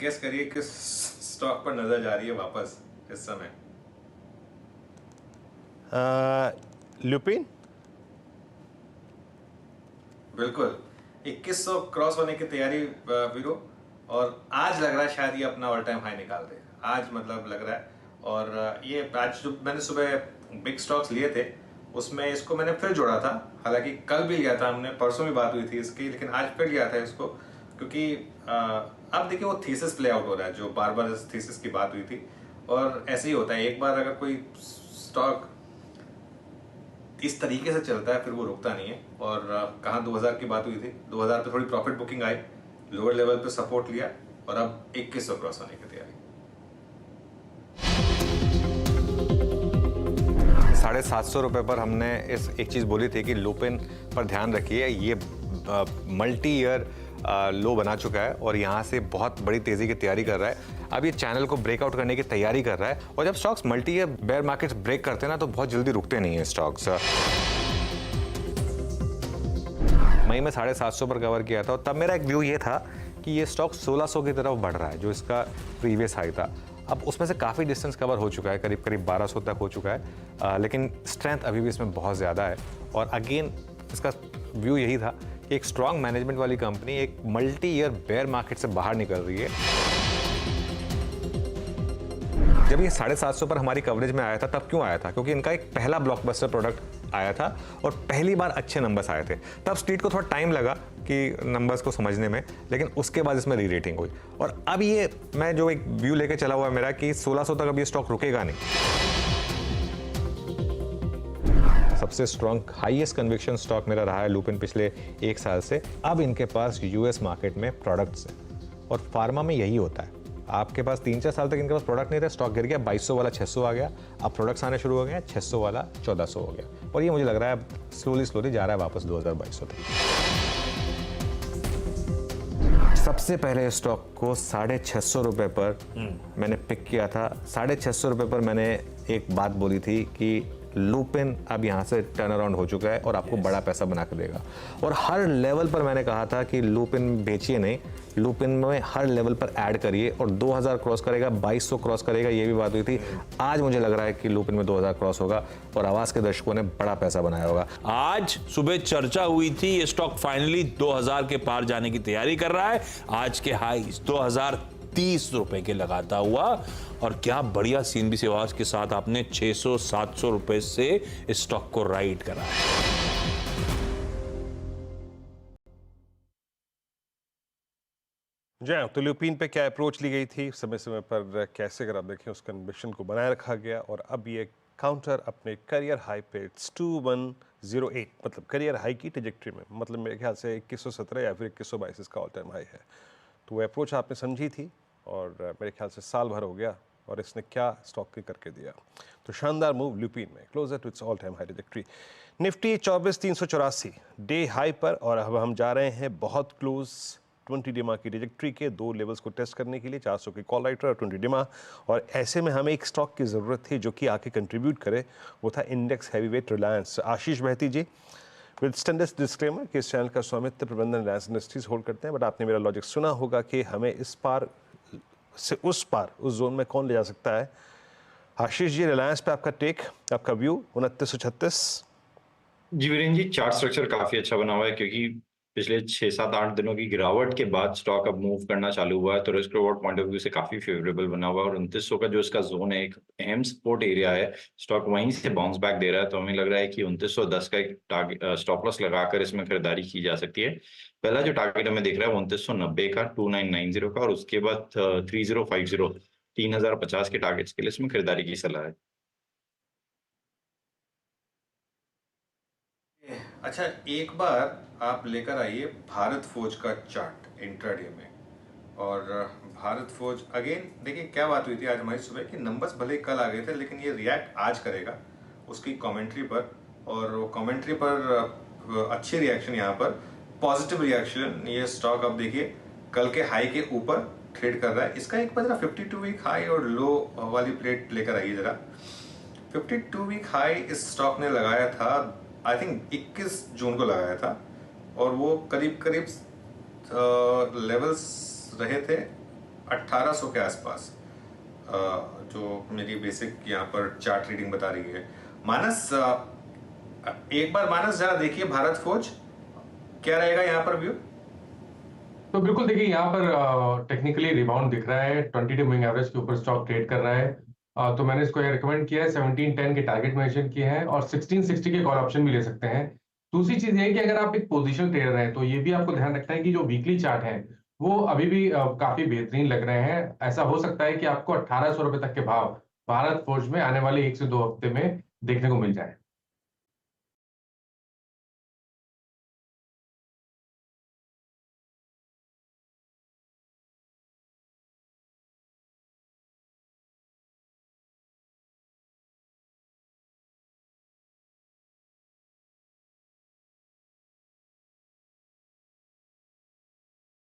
Guess करिए किस stock पर नजर जा रही है वापस इस समय। लुपिन। बिल्कुल 2100 क्रॉस होने की तैयारी वीरो। और आज लग रहा है शायद ये अपना ऑल टाइम हाई निकाल दे। आज मतलब लग रहा है। और ये आज जो मैंने सुबह बिग स्टॉक्स लिए थे उसमें इसको मैंने फिर जोड़ा था। हालांकि कल भी लिया था हमने, परसों भी बात हुई थी इसकी, लेकिन आज फिर लिया था इसको क्योंकि अब देखिए वो थीसिस प्ले आउट हो रहा है जो बार बार इस थीसिस की बात हुई थी। और ऐसे ही होता है, एक बार अगर कोई स्टॉक इस तरीके से चलता है फिर वो रुकता नहीं है। और कहाँ 2000 की बात हुई थी, 2000 पे थोड़ी प्रॉफिट बुकिंग आई, लोअर लेवल पे सपोर्ट लिया और अब 2100 क्रॉस होने की तैयारी। 750 रुपये पर हमने इस एक चीज़ बोली थी कि लुपिन पर ध्यान रखिए, ये मल्टी ईयर लो बना चुका है और यहाँ से बहुत बड़ी तेज़ी की तैयारी कर रहा है। अब ये चैनल को ब्रेकआउट करने की तैयारी कर रहा है और जब stocks multi year bear markets break करते हैं ना तो बहुत जल्दी रुकते नहीं हैं स्टॉक्स। मई में 750 पर कवर किया था और तब मेरा एक व्यू ये था कि ये स्टॉक 1600 की तरफ बढ़ रहा है जो इसका प्रीवियस हाई था। अब उसमें से काफ़ी डिस्टेंस कवर हो चुका है, करीब करीब 1200 तक हो चुका है, लेकिन स्ट्रेंथ अभी भी इसमें बहुत ज़्यादा है। और अगेन इसका व्यू यही था कि एक स्ट्रॉन्ग मैनेजमेंट वाली कंपनी एक मल्टी ईयर बेयर मार्केट से बाहर निकल रही है। जब ये 750 पर हमारी कवरेज में आया था तब क्यों आया था? क्योंकि इनका एक पहला ब्लॉकबस्टर प्रोडक्ट आया था और पहली बार अच्छे नंबर्स आए थे। तब स्ट्रीट को थोड़ा टाइम लगा कि नंबर्स को समझने में, लेकिन उसके बाद इसमें री रेटिंग हुई। और अब ये मैं जो एक व्यू लेके चला हुआ है मेरा कि 1600 तक अब ये स्टॉक रुकेगा नहीं। सबसे स्ट्रॉन्ग हाईएस्ट कन्विक्शन स्टॉक मेरा रहा है लुपिन पिछले एक साल से। अब इनके पास यूएस मार्केट में प्रोडक्ट्स हैं और फार्मा में यही होता है, आपके पास 3-4 साल तक इनके पास प्रोडक्ट नहीं था, स्टॉक गिर गया, 2200 वाला 600 आ गया, अब प्रोडक्ट्स आने शुरू हो गए, 600 वाला 1400 हो गया और ये मुझे लग रहा है स्लोली जा रहा है वापस 2200 तक। सबसे पहले स्टॉक को 650 रुपये पर मैंने पिक किया था। 650 रुपये पर मैंने एक बात बोली थी कि लुपिन अब यहाँ से टर्न अराउंड हो चुका है और आपको बड़ा पैसा बना के देगा। और हर लेवल पर मैंने कहा था कि लुपिन बेचिए नहीं, लुपिन में हर लेवल पर ऐड करिए और 2000 क्रॉस करेगा, 2200 क्रॉस करेगा, ये भी बात हुई थी। आज मुझे लग रहा है कि लुपिन में 2000 क्रॉस होगा और आवाज़ के दर्शकों ने बड़ा पैसा बनाया होगा। आज सुबह चर्चा हुई थी, ये स्टॉक फाइनली 2000 के पार जाने की तैयारी कर रहा है। आज के हाई 2030 रुपए के लगाता हुआ और क्या बढ़िया सीएनबी आवाज के साथ आपने 600-700 रुपए से इस स्टॉक को राइड करा है। जय तो लुपिन पे क्या अप्रोच ली गई थी, समय समय पर कैसे अगर आप देखें उस कन्विक्शन को बनाए रखा गया और अब ये काउंटर अपने करियर हाई पे 2108 मतलब करियर हाई की ट्रेजेक्ट्री में, मतलब मेरे ख्याल से 2117 या फिर 2122 इसका ऑल टाइम हाई है। तो वो अप्रोच आपने समझी थी और मेरे ख्याल से साल भर हो गया और इसने क्या स्टॉक की करके दिया। तो शानदार मूव लुपिन में, closer to its all time high trajectory. Nifty 24384 day high पर और अब हम जा रहे हैं बहुत क्लोज 20 डिमा की ट्रेजेक्ट्री के दो लेवल्स को टेस्ट करने के लिए, 400 की कॉल राइटर और 20 डिमा। और ऐसे में हमें एक स्टॉक की ज़रूरत थी जो कि आके कंट्रीब्यूट करे, वो था इंडेक्स हैवीवेट रिलायंस। आशीष बहती जी, विद स्टैंडर्ड डिस्क्लेमर कि इस चैनल का स्वामित्व प्रबंधन रिलायंस इंडस्ट्रीज होल्ड करते हैं, बट आपने मेरा लॉजिक सुना होगा कि हमें इस पार से उस पार उस जोन में कौन ले जा सकता है। आशीष जी, रिलायंस पे आपका टेक, आपका व्यू 2936। जी वीरेंद्र जी, चार्ट स्ट्रक्चर काफी अच्छा बना हुआ है क्योंकि पिछले 6-7-8 दिनों की गिरावट के बाद स्टॉक अब मूव करना चालू हुआ है, तो risk reward point of view से काफी फेवरेबल बना हुआ है। और 2900 का जो इसका जोन है, एक अहम सपोर्ट एरिया है, स्टॉक वहीं से बाउंस बैक दे रहा है। तो हमें लग रहा है कि 2910 का एक टारगेट स्टॉप लॉस लगाकर इसमें खरीदारी की जा सकती है। पहला जो टारगेट हमें दिख रहा है 2990 का, 2990 का, और उसके बाद 3050 3050 के टारगेट्स के लिए इसमें खरीदारी की सलाह है। अच्छा, एक बार आप लेकर आइए भारत फौज का चार्ट इंट्राडे में। और भारत फौज अगेन देखिए क्या बात हुई थी आज हमारी सुबह कि नंबर्स भले कल आ गए थे लेकिन ये रिएक्ट आज करेगा उसकी कमेंट्री पर। और वो कमेंट्री पर अच्छी रिएक्शन, यहाँ पर पॉजिटिव रिएक्शन। ये स्टॉक अब देखिए कल के हाई के ऊपर ट्रेड कर रहा है। इसका एक बार 52 वीक हाई और लो वाली प्लेट लेकर आइए जरा। 52 वीक हाई इस स्टॉक ने लगाया था आई थिंक 21 जून को लगाया था और वो करीब करीब लेवल्स रहे थे 1800 के आसपास, जो मेरी बेसिक यहाँ पर चार्ट रीडिंग बता रही है। मानस, एक बार मानस जरा देखिए भारत फोर्ज क्या रहेगा यहाँ पर व्यू। तो बिल्कुल देखिए यहाँ पर टेक्निकली रिबाउंड दिख रहा है, 22 मूविंग एवरेज के ऊपर स्टॉक ट्रेड कर रहा है। तो मैंने इसको रिकमेंड किया है, 1710 के टारगेट मेंशन किए हैं और 1660 के कॉल ऑप्शन भी ले सकते हैं। दूसरी चीज ये है कि अगर आप एक पोजीशन ट्रेडर हैं तो ये भी आपको ध्यान रखना है कि जो वीकली चार्ट है वो अभी भी काफी बेहतरीन लग रहे हैं। ऐसा हो सकता है कि आपको 1800 रुपए तक के भाव भारत फोर्ज में आने वाले 1 से 2 हफ्ते में देखने को मिल जाए।